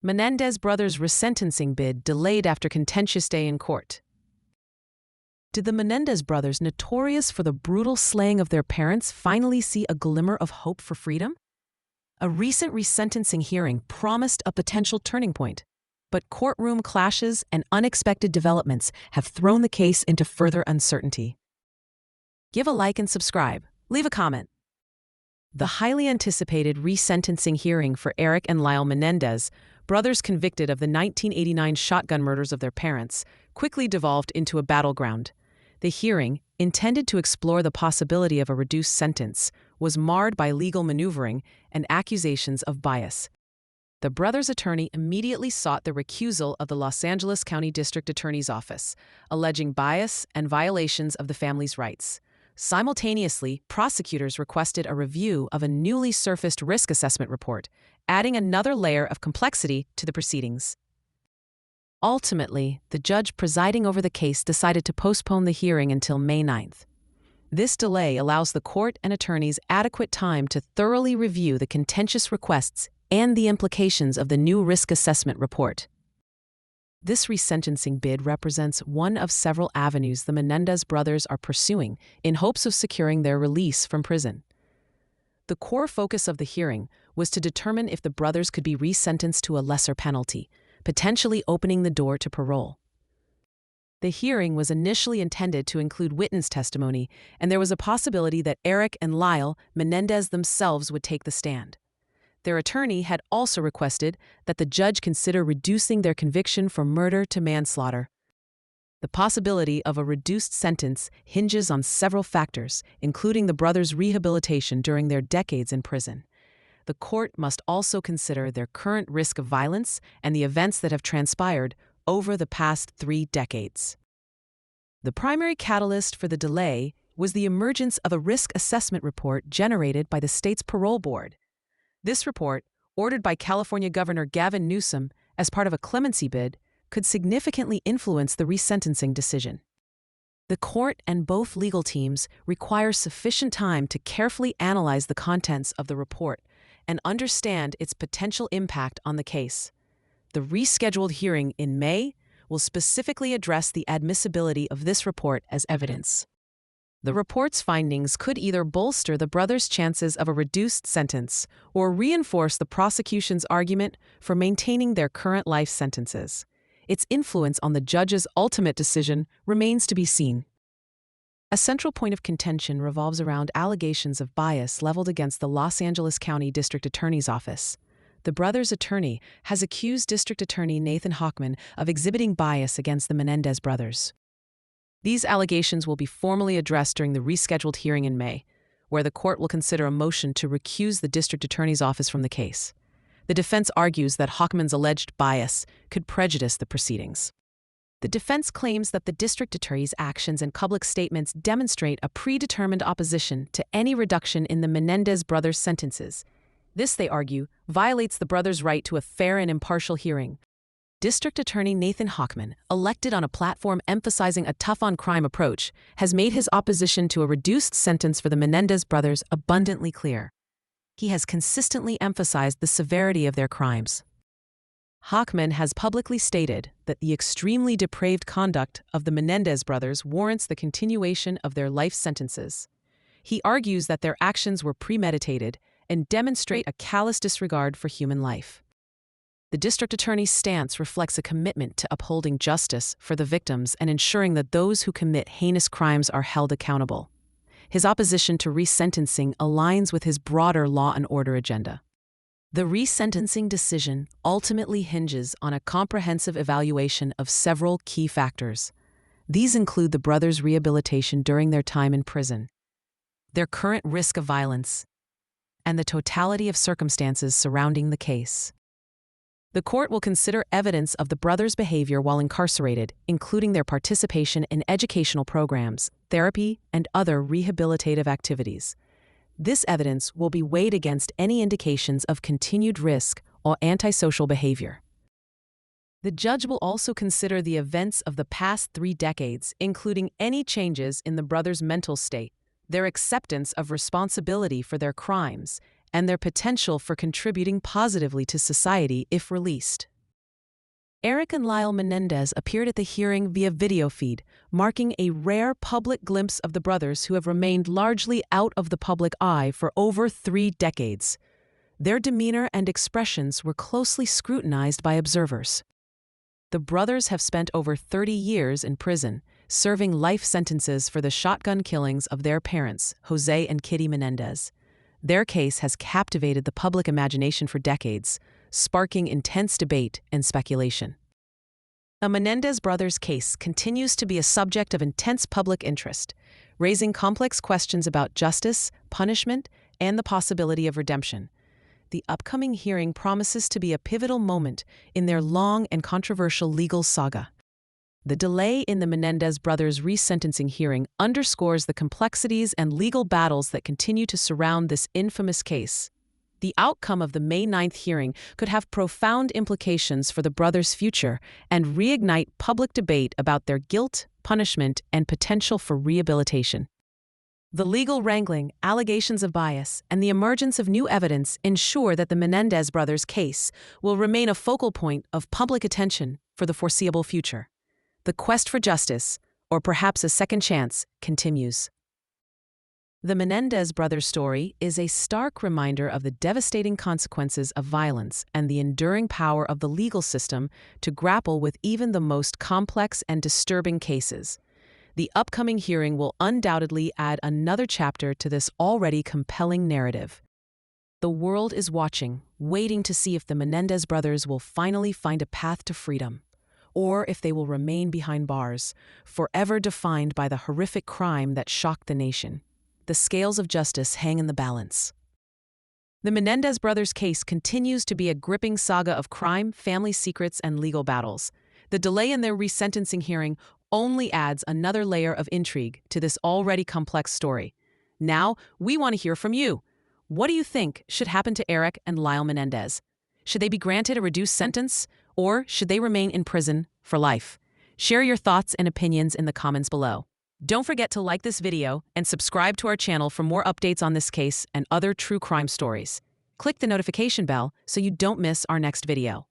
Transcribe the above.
Menendez brothers' resentencing bid delayed after contentious day in court. Did the Menendez brothers, notorious for the brutal slaying of their parents, finally see a glimmer of hope for freedom? A recent resentencing hearing promised a potential turning point, but courtroom clashes and unexpected developments have thrown the case into further uncertainty. Give a like and subscribe. Leave a comment. The highly anticipated resentencing hearing for Erik and Lyle Menendez, brothers convicted of the 1989 shotgun murders of their parents, quickly devolved into a battleground. The hearing, intended to explore the possibility of a reduced sentence, was marred by legal maneuvering and accusations of bias. The brothers' attorney immediately sought the recusal of the Los Angeles County District Attorney's Office, alleging bias and violations of the family's rights. Simultaneously, prosecutors requested a review of a newly surfaced risk assessment report, adding another layer of complexity to the proceedings. Ultimately, the judge presiding over the case decided to postpone the hearing until May 9th. This delay allows the court and attorneys adequate time to thoroughly review the contentious requests and the implications of the new risk assessment report. This resentencing bid represents one of several avenues the Menendez brothers are pursuing in hopes of securing their release from prison. The core focus of the hearing was to determine if the brothers could be resentenced to a lesser penalty, potentially opening the door to parole. The hearing was initially intended to include witness testimony, and there was a possibility that Erik and Lyle Menendez themselves would take the stand. Their attorney had also requested that the judge consider reducing their conviction from murder to manslaughter. The possibility of a reduced sentence hinges on several factors, including the brothers' rehabilitation during their decades in prison. The court must also consider their current risk of violence and the events that have transpired over the past 3 decades. The primary catalyst for the delay was the emergence of a risk assessment report generated by the state's parole board. This report, ordered by California Governor Gavin Newsom as part of a clemency bid, could significantly influence the resentencing decision. The court and both legal teams require sufficient time to carefully analyze the contents of the report and understand its potential impact on the case. The rescheduled hearing in May will specifically address the admissibility of this report as evidence. The report's findings could either bolster the brothers' chances of a reduced sentence or reinforce the prosecution's argument for maintaining their current life sentences. Its influence on the judge's ultimate decision remains to be seen. A central point of contention revolves around allegations of bias leveled against the Los Angeles County District Attorney's Office. The brothers' attorney has accused District Attorney Nathan Hochman of exhibiting bias against the Menendez brothers. These allegations will be formally addressed during the rescheduled hearing in May, where the court will consider a motion to recuse the district attorney's office from the case. The defense argues that Hochman's alleged bias could prejudice the proceedings. The defense claims that the district attorney's actions and public statements demonstrate a predetermined opposition to any reduction in the Menendez brothers' sentences. This, they argue, violates the brothers' right to a fair and impartial hearing. District Attorney Nathan Hochman, elected on a platform emphasizing a tough-on-crime approach, has made his opposition to a reduced sentence for the Menendez brothers abundantly clear. He has consistently emphasized the severity of their crimes. Hochman has publicly stated that the extremely depraved conduct of the Menendez brothers warrants the continuation of their life sentences. He argues that their actions were premeditated and demonstrate a callous disregard for human life. The district attorney's stance reflects a commitment to upholding justice for the victims and ensuring that those who commit heinous crimes are held accountable. His opposition to resentencing aligns with his broader law and order agenda. The resentencing decision ultimately hinges on a comprehensive evaluation of several key factors. These include the brothers' rehabilitation during their time in prison, their current risk of violence, and the totality of circumstances surrounding the case. The court will consider evidence of the brothers' behavior while incarcerated, including their participation in educational programs, therapy, and other rehabilitative activities. This evidence will be weighed against any indications of continued risk or antisocial behavior. The judge will also consider the events of the past 3 decades, including any changes in the brothers' mental state, their acceptance of responsibility for their crimes, and their potential for contributing positively to society if released. Erik and Lyle Menendez appeared at the hearing via video feed, marking a rare public glimpse of the brothers who have remained largely out of the public eye for over 3 decades. Their demeanor and expressions were closely scrutinized by observers. The brothers have spent over 30 years in prison, serving life sentences for the shotgun killings of their parents, Jose and Kitty Menendez. Their case has captivated the public imagination for decades, sparking intense debate and speculation. The Menendez brothers' case continues to be a subject of intense public interest, raising complex questions about justice, punishment, and the possibility of redemption. The upcoming hearing promises to be a pivotal moment in their long and controversial legal saga. The delay in the Menendez brothers' resentencing hearing underscores the complexities and legal battles that continue to surround this infamous case. The outcome of the May 9th hearing could have profound implications for the brothers' future and reignite public debate about their guilt, punishment, and potential for rehabilitation. The legal wrangling, allegations of bias, and the emergence of new evidence ensure that the Menendez brothers' case will remain a focal point of public attention for the foreseeable future. The quest for justice, or perhaps a second chance, continues. The Menendez brothers' story is a stark reminder of the devastating consequences of violence and the enduring power of the legal system to grapple with even the most complex and disturbing cases. The upcoming hearing will undoubtedly add another chapter to this already compelling narrative. The world is watching, waiting to see if the Menendez brothers will finally find a path to freedom, or if they will remain behind bars, forever defined by the horrific crime that shocked the nation. The scales of justice hang in the balance. The Menendez brothers' case continues to be a gripping saga of crime, family secrets, and legal battles. The delay in their resentencing hearing only adds another layer of intrigue to this already complex story. Now, we want to hear from you. What do you think should happen to Erik and Lyle Menendez? Should they be granted a reduced sentence, or should they remain in prison for life? Share your thoughts and opinions in the comments below. Don't forget to like this video and subscribe to our channel for more updates on this case and other true crime stories. Click the notification bell so you don't miss our next video.